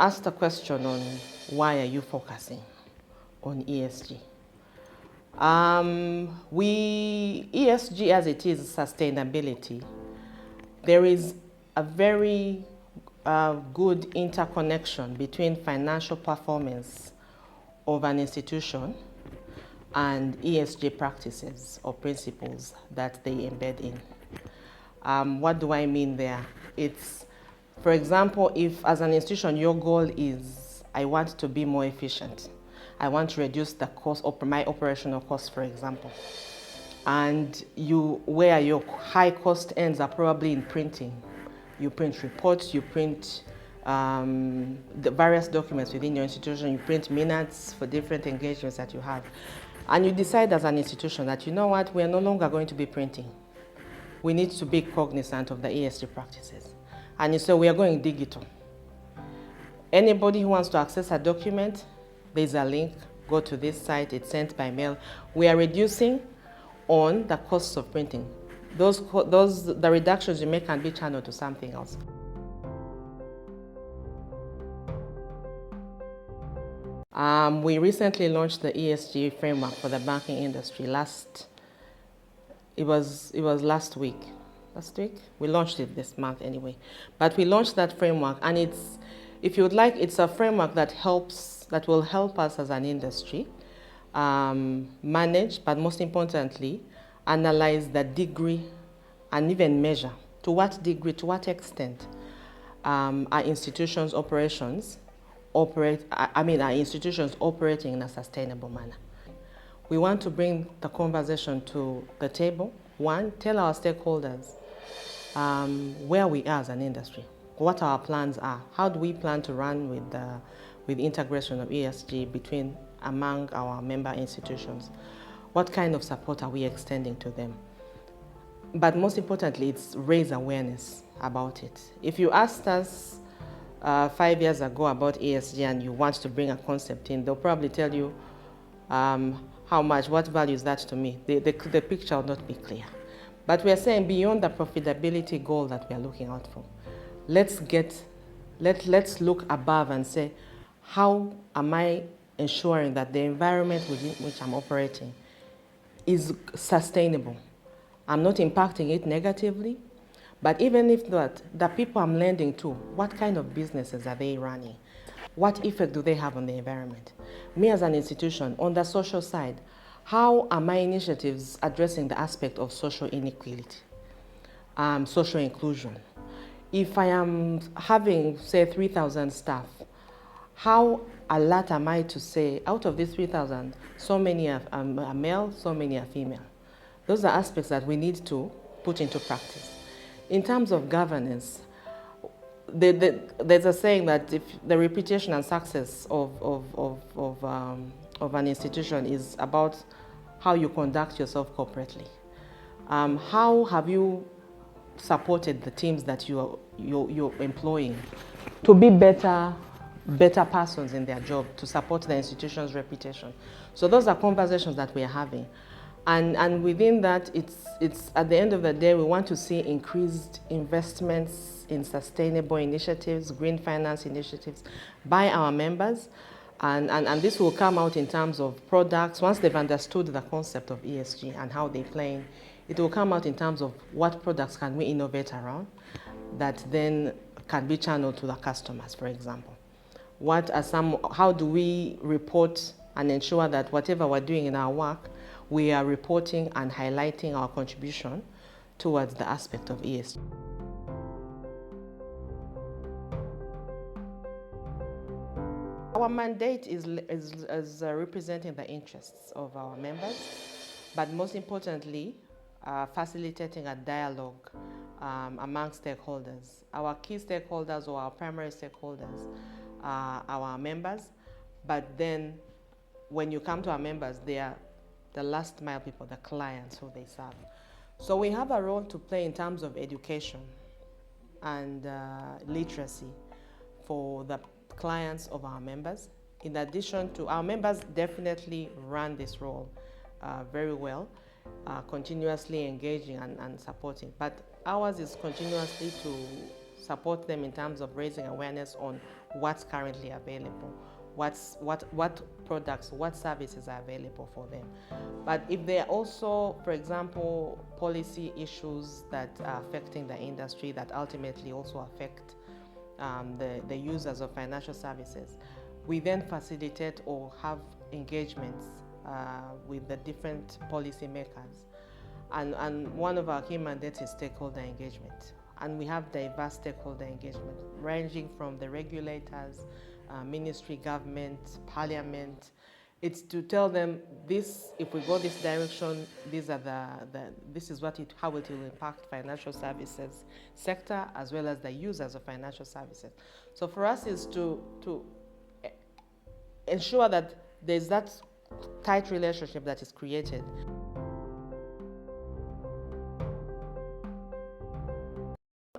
asked a question on why are you focusing on ESG. ESG as it is sustainability, there is a very good interconnection between financial performance of an institution and ESG practices or principles that they embed in. What do I mean there? It's, for example, if as an institution your goal is, I want to be more efficient, I want to reduce the cost of my operational costs, for example, and where your high cost ends are probably in printing. You print reports, you print the various documents within your institution, you print minutes for different engagements that you have. And you decide as an institution that, you know what, we are no longer going to be printing. We need to be cognizant of the ESG practices. And so we are going digital. Anybody who wants to access a document, there's a link, go to this site, it's sent by mail. We are reducing on the costs of printing. The reductions you make can be channeled to something else. We recently launched the ESG framework for the banking industry. It was last week. Last week? We launched it this month anyway. But we launched that framework, and it's, if you would like, it's a framework that will help us as an industry manage, but most importantly, analyze the degree and even measure to what degree, to what extent our institutions' operations our institutions operating in a sustainable manner. We want to bring the conversation to the table. One, tell our stakeholders where we are as an industry, what our plans are, how do we plan to run with integration of ESG among our member institutions, what kind of support are we extending to them. But most importantly, it's raise awareness about it. If you asked us 5 years ago about ESG and you want to bring a concept in, they'll probably tell you how much, what value is that to me. The picture will not be clear. But we are saying beyond the profitability goal that we are looking out for, let's look above and say, how am I ensuring that the environment within which I'm operating is sustainable? I'm not impacting it negatively, but even if that, the people I'm lending to, what kind of businesses are they running? What effect do they have on the environment? Me as an institution, on the social side, how are my initiatives addressing the aspect of social inequality, social inclusion? If I am having, say, 3,000 staff, how alert am I to say, out of these 3,000, so many are male, so many are female? Those are aspects that we need to put into practice. In terms of governance, there's a saying that if the reputation and success of an institution is about how you conduct yourself corporately. How have you supported the teams that you're employing to be better persons in their job, to support the institution's reputation? So those are conversations that we are having. And within that, it's at the end of the day, we want to see increased investments in sustainable initiatives, green finance initiatives by our members. And this will come out in terms of products. Once they've understood the concept of ESG and how they play in, it will come out in terms of what products can we innovate around that then can be channeled to the customers, for example. How do we report and ensure that whatever we're doing in our work, we are reporting and highlighting our contribution towards the aspect of ESG. Our mandate is representing the interests of our members, but most importantly, facilitating a dialogue among stakeholders. Our key stakeholders or our primary stakeholders are our members, but then when you come to our members, they are the last mile people, the clients who they serve. So we have a role to play in terms of education and literacy for the clients of our members. In addition to, our members definitely run this role very well, continuously engaging and supporting. But ours is continuously to support them in terms of raising awareness on what's currently available, what products, what services are available for them. But if there are also, for example, policy issues that are affecting the industry that ultimately also affect the users of financial services, we then facilitate or have engagements with the different policy makers. And one of our key mandates is stakeholder engagement. And we have diverse stakeholder engagement, ranging from the regulators, ministry, government, parliament. It's to tell them this, if we go this direction, these are this is how it will impact financial services sector as well as the users of financial services. So for us is to ensure that there's that tight relationship that is created.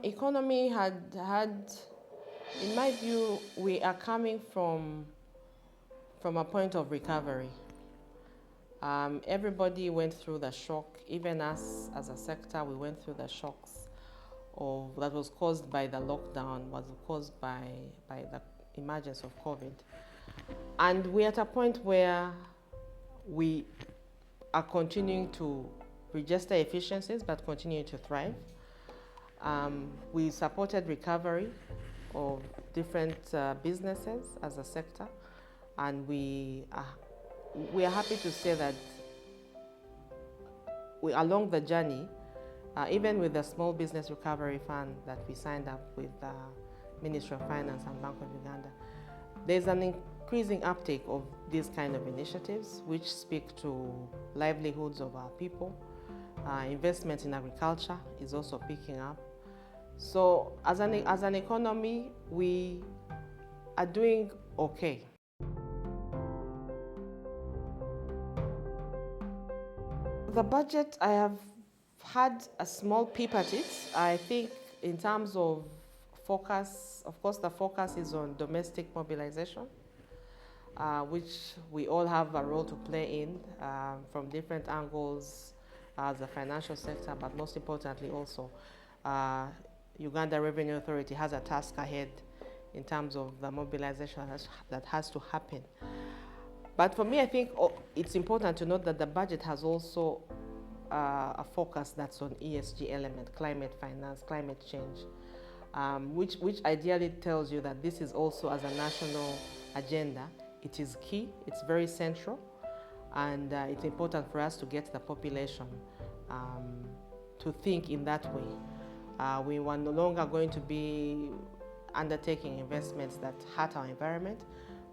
Economy had, in my view, we are coming from a point of recovery. Everybody went through the shock, even us as a sector, we went through the shocks that was caused by the lockdown, was caused by the emergence of COVID. And we're at a point where we are continuing to register efficiencies, but continuing to thrive. We supported recovery of different businesses as a sector, and we are happy to say that along the journey, even with the Small Business Recovery Fund that we signed up with the Ministry of Finance and Bank of Uganda, there's an increasing uptake of these kind of initiatives which speak to livelihoods of our people. Investment in agriculture is also picking up. So as an economy, we are doing okay. The budget, I have had a small peep at it. I think in terms of focus, of course the focus is on domestic mobilization, which we all have a role to play in from different angles as a financial sector, but most importantly also Uganda Revenue Authority has a task ahead in terms of the mobilization that has to happen. But for me, I think it's important to note that the budget has also a focus that's on ESG element, climate finance, climate change, which ideally tells you that this is also, as a national agenda, it is key, it's very central, and it's important for us to get the population to think in that way. We are no longer going to be undertaking investments that hurt our environment,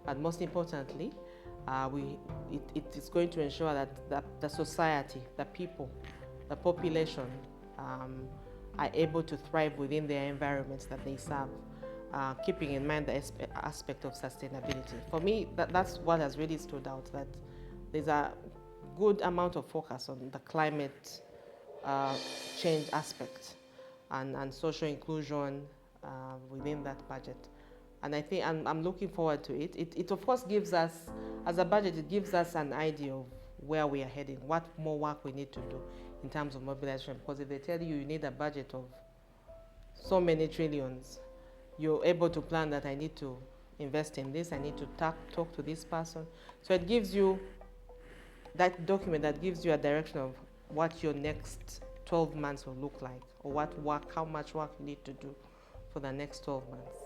but most importantly, it is going to ensure that the society, the people, the population are able to thrive within their environments that they serve, keeping in mind the aspect of sustainability. For me, that's what has really stood out, that there's a good amount of focus on the climate change aspect and social inclusion within that budget. And I think I'm looking forward to it. It of course gives us, as a budget, it gives us an idea of where we are heading, what more work we need to do in terms of mobilization. Because if they tell you need a budget of so many trillions, you're able to plan that I need to invest in this, I need to talk to this person. So it gives you that document that gives you a direction of what your next 12 months will look like, or how much work you need to do for the next 12 months.